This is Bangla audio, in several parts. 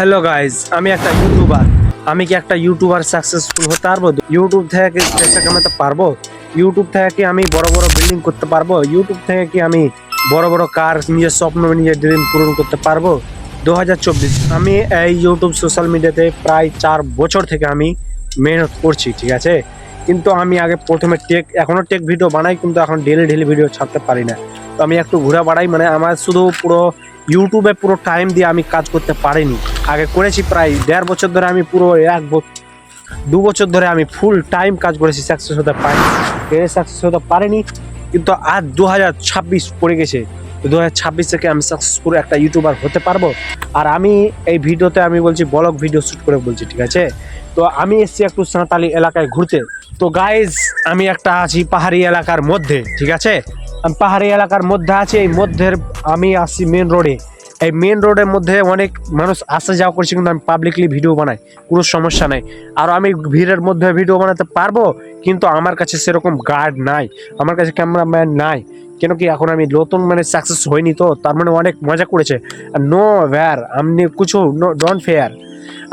হ্যালো গাইজ, আমি একটা ইউটিউবার। আমি কি একটা ইউটিউবার সাকসেসফুল হতে পারবো? ইউটিউব থেকে কি পয়সা কামাতে পারবো? ইউটিউব থেকে কি আমি বড় বড় বিল্ডিং করতে পারবো? ইউটিউব থেকে কি আমি বড় বড় কার, নিজের স্বপ্ন, নিজের ড্রিম পূরণ করতে পারবো? 2024 আমি এই ইউটিউব সোশ্যাল মিডিয়াতে প্রায় 4 বছর থেকে আমি মেহনত করছি, ঠিক আছে। কিন্তু আমি আগে প্রথমে এখনো টেক ভিডিও বানাই, কিন্তু এখন ডেলি ভিডিও ছাড়তে পারি না। তো আমি একটু ঘুরে বেড়াই, মানে আমার শুধু পুরো ইউটিউবে পুরো টাইম দিয়ে আমি কাজ করতে পারিনি। আগে করেছি প্রায় 1.5 বছর ধরে, আমি পুরো 2 বছর ধরে আমি ফুল টাইম কাজ করেছি, সাকসেস হতে পারিনি, সাকসেস হতে পারিনি। কিন্তু আজ 2026 পড়ে গেছে, 2026 থেকে আমি সাকসেসফুল একটা ইউটিউবার হতে পারবো। আর আমি এই ভিডিওতে আমি বলছি, ব্লগ ভিডিও শ্যুট করে বলছি, ঠিক আছে। তো আমি এসেছি একটু সাঁওতালি এলাকায় ঘুরতে। তো গাইজ, আমি একটা আছি পাহাড়ি এলাকার মধ্যে, ঠিক আছে। আমি পাহাড়ি এলাকার মধ্যে আছি, এই মধ্যের আমি আসছি মেন রোডে। এই মেন রোডের মধ্যে অনেক মানুষ আসা যাওয়া করছে, কিন্তু আমি পাবলিকলি ভিডিও বানাই, কোনো সমস্যা নাই। আর আমি ভিড়ের মধ্যে ভিডিও বানাতে পারবো, কিন্তু আমার কাছে সেরকম গার্ড নাই, আমার কাছে ক্যামেরাম্যান নাই। কেন কি এখন আমি নতুন, মানে সাকসেস হয়নি, তো তার মানে অনেক মজা করেছে। নো ভ্যার আমনি কিছু ডোন্ট ফেয়ার,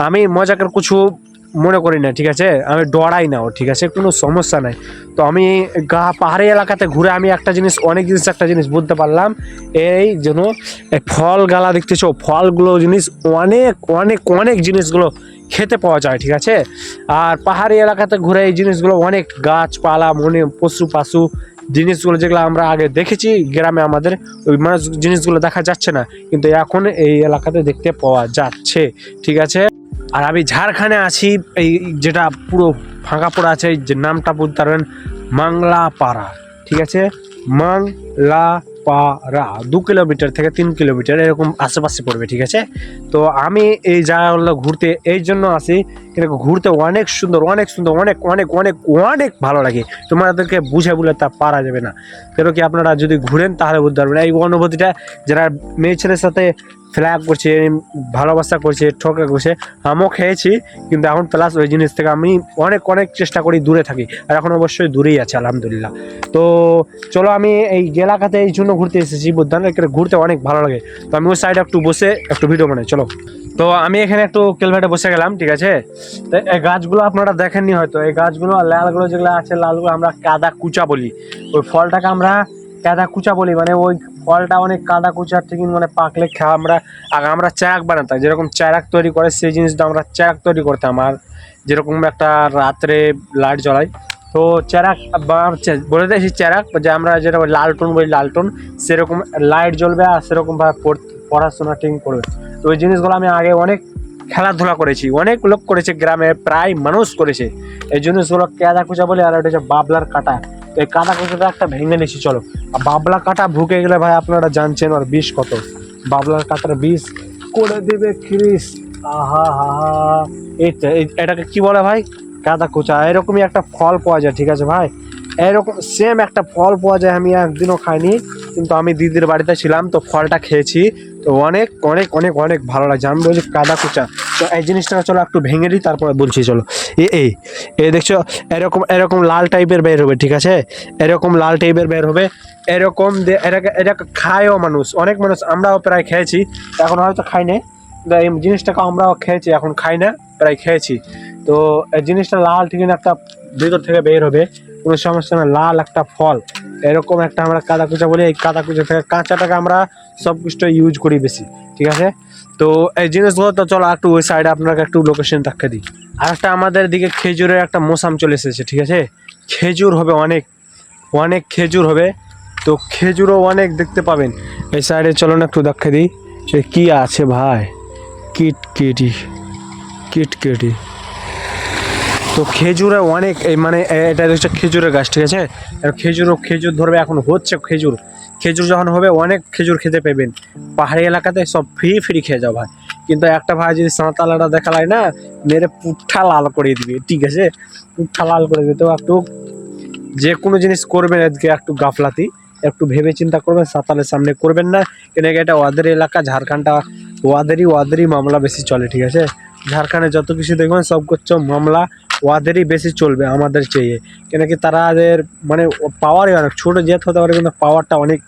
আমি মজাকের কিছু মনে করি না, ঠিক আছে। আমি ডরাই না, ঠিক আছে, কোনো সমস্যা নাই। তো আমি পাহাড়ি এলাকাতে ঘুরে আমি একটা জিনিস বুঝতে পারলাম। এই যেন এই ফল গালা দেখতেছো, ফলগুলো জিনিস অনেক অনেক অনেক জিনিসগুলো খেতে পাওয়া যায়, ঠিক আছে। আর পাহাড়ি এলাকাতে ঘুরে এই জিনিসগুলো অনেক গাছপালা, পশু পাশু জিনিসগুলো যেগুলো আমরা আগে দেখেছি গ্রামে, আমাদের ওই মানুষ জিনিসগুলো দেখা যাচ্ছে না, কিন্তু এখন এই এলাকাতে দেখতে পাওয়া যাচ্ছে, ঠিক আছে। আর আমি ঝাড়খণ্ডে আছি, এই যেটা পুরো ফাঁকা পড়া আছে, যে নামটা বলতে পারবেন, মাংলাপাড়া, ঠিক আছে। মাংলাপাড়া 2 কিলোমিটার থেকে 3 কিলোমিটার এরকম আশেপাশে পড়বে, ঠিক আছে। তো আমি এই জায়গাগুলো ঘুরতে এই জন্য আসি, কিন্তু ঘুরতে অনেক সুন্দর, অনেক সুন্দর, অনেক অনেক অনেক অনেক ভালো লাগে। তোমাদেরকে বুঝে বলে তা পারা যাবে না। কেন কি আপনারা যদি ঘুরেন তাহলে বুঝতে পারবেন এই অনুভূতিটা। যারা মেয়ে ছেলের সাথে ফ্ল্যাগ করছে, ভালোবাসা করছে, ঠকা করছে, আমিও খেয়েছি, কিন্তু এখন প্লাস ওই জিনিস থেকে আমি অনেক অনেক চেষ্টা করি দূরে থাকি, আর এখন অবশ্যই দূরেই আছে, আলহামদুলিল্লাহ। তো চলো, আমি এই এলাকাতে এই জন্য ঘুরতে এসেছি, বুঝলাম এখানে ঘুরতে অনেক ভালো লাগে। তো আমি ওই সাইডে একটু বসে একটু ভিডিও বানাই, চলো। তো আমি এখানে একটু কেলভেটে বসে গেলাম, ঠিক আছে। তো এই গাছগুলো আপনারা দেখেননি হয়তো, এই গাছগুলো লালগুলো যেগুলো আছে, লালগুলো আমরা কাদা কুচা বলি। ওই ফলটাকে আমরা কাদা কুচা বলি, মানে ওই ফলটা অনেক কাদা কুচার থেকে মানে পাকলে আমরা চারাক বানাতাম, যেরকম চারাক তৈরি করে সেই জিনিসটা আমরা চারাক তৈরি করতাম। আর যেরকম একটা রাত্রে লাইট জ্বলাই, তো চারাক বলে দিয়েছি চারাক, যে আমরা যেটা লালটন বলি, লালটন, সেরকম লাইট জ্বলবে আর সেরকমভাবে পড়াশোনা ঠিক করবে। তো ওই জিনিসগুলো আমি আগে অনেক খেলাধুলা করেছি, অনেক লোক করেছে, গ্রামে প্রায় মানুষ করেছে এই জিনিসগুলো কাদা কুচা বলে। আর ওটা হচ্ছে বাবলার কাটা। তো এই কাদা কুচাটা একটা ভেঙে নিচ্ছি, চলো। আর বাবলা কাটা ভুকে গেলে ভাই আপনারা জানছেন আর বিষ কত, বাবলার কাটার বিষ করে দিবে খিরিস। আহা হা হা, এটাকে কি বলে ভাই? কাদা কুচা। এরকমই একটা ফল পাওয়া যায়, ঠিক আছে ভাই, এরকম সেম একটা ফল পাওয়া যায়। আমি একদিনও খাইনি, কিন্তু আমি দিদির বাড়িতে ছিলাম, তো ফলটা খেয়েছি, তো অনেক অনেক অনেক অনেক ভালো লাগছে। আমি বলছি কাদা কুচা, তো এই জিনিসটা চলো একটু ভেঙে দিই, তারপরে বলছি, চলো। এই দেখছো, এরকম এরকম লাল টাইপের বের হবে, ঠিক আছে, এরকম লাল টাইপের বের হবে, এরকম এটাকে খায়ও মানুষ, অনেক মানুষ, আমরাও প্রায় খেয়েছি, এখন হয়তো খাই না। এই জিনিসটাকে আমরাও খেয়েছি, এখন খাই না, প্রায় খেয়েছি। তো এই জিনিসটা লাল ঠিক একটা ভিতর থেকে বের হবে, কোনো সমস্যা না, লাল একটা ফল, এরকম একটা আমরা কাদা কুচা বলি। এই কাদা কুচা থেকে কাঁচাটাকে আমরা সব কিছু ইউজ করি বেশি, ঠিক আছে। তো এই জিনিসগুলো, তো চলো একটু ওই সাইডে আপনাকে একটু লোকেশন দেখিয়ে দিই। আর একটা আমাদের দিকে খেজুরের একটা মৌসাম চলে এসেছে, ঠিক আছে, খেজুর হবে অনেক অনেক খেজুর হবে, তো খেজুরও অনেক দেখতে পাবেন। এই সাইডে চলো না একটু দেখিয়ে দিই কি আছে ভাই। কিটকেটি কিটকেটি, তো খেজুরে অনেক, এই মানে এটা হচ্ছে খেজুরের গাছ, ঠিক আছে। খেজুর ধরবে, এখন হচ্ছে খেজুর যখন হবে অনেক খেজুর খেতে পাবেন। পাহাড়ি এলাকাতে সব ফ্রি খেয়ে যাও ভাই, কিন্তু একটা ভাই যদি সাঁওতালাটা দেখালায় না, মেরে পুঠা লাল করে দিবে, ঠিক আছে, পুঠা লাল করে দিবে। তো একটু যে কোনো জিনিস করবেন এদিকে একটু গাফলাতি, একটু ভেবে চিন্তা করবেন, সাঁওতালের সামনে করবেন না, কেন এটা ওদের এলাকা, ঝাড়খণ্ডটা ওয়াদেরই মামলা বেশি চলে, ঠিক আছে। ঝাড়খণ্ডে যত কিছু দেখবেন সব করছে মামলা ওয়াদেরই বেশি চলবে আমাদের চেয়ে, কেন কি তাদের মানে পাওয়ারই অনেক, ছোটো জেত হতে পারে কিন্তু পাওয়ারটা অনেক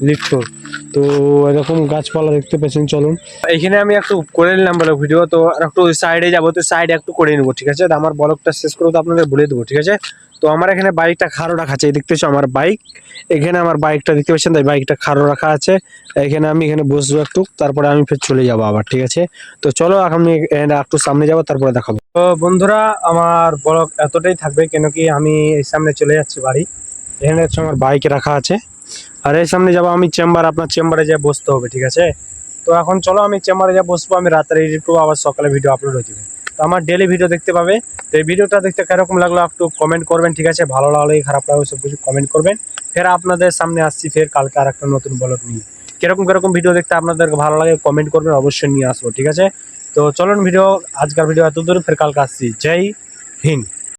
লিপ্ত। তো এরকম গাছপালা দেখতে পাচ্ছেন। চলুন এইখানে আমি একটু করে নিলাম বলে ভিডিও, তো আর একটু ওই সাইডে যাবো, তো সাইডে একটু করে নেবো, ঠিক আছে। তো আমার ব্লগটা শেষ করে তো আপনাদের বলে দেবো, ঠিক আছে। তো আমার এখানে বাইকটা খাড়ো রাখা আছে, এই দেখতে পাচ্ছ আমার বাইক, এখানে আমার বাইকটা দেখতে পাচ্ছেন, তাই বাইকটা খাড়ো রাখা আছে। এখানে আমি এখানে বসবো একটু, তারপরে আমি ফের চলে যাবো আবার, ঠিক আছে। তো চলো এখন আমি একটু সামনে যাবো, তারপরে দেখাবো। তো বন্ধুরা আমার ব্লগ এতটাই থাকবে, কেন কি আমি এই সামনে চলে যাচ্ছি বাড়ি। এখানে হচ্ছে আমার বাইক রাখা আছে, আর এই সামনে যাবো আমি চেম্বার, আপনার চেম্বারে যা বসতে হবে, ঠিক আছে। তো এখন চলো আমি চেম্বারে যা বসবো, আমি রাত্রে একটু আবার সকালে ভিডিও আপলোড হয়ে যাবে। তো আমার ডেলি ভিডিও দেখতে পাবে। তো এই ভিডিওটা দেখতে কিরকম লাগলো একটু কমেন্ট করবেন, ঠিক আছে। ভালো লাগলে খারাপ লাগলে সব কিছু কমেন্ট করবেন। ফের আপনাদের সামনে আসছি ফের কালকে আর একটা নতুন ব্লগ নিয়ে। কিরকম কিরকম ভিডিও দেখতে আপনাদের ভালো লাগে কমেন্ট করবেন, অবশ্যই নিয়ে আসবো, ঠিক আছে। তো চলুন ভিডিও, আজকের ভিডিও এত দূর, ফের কালকে আসছি। জয় হিন্দ।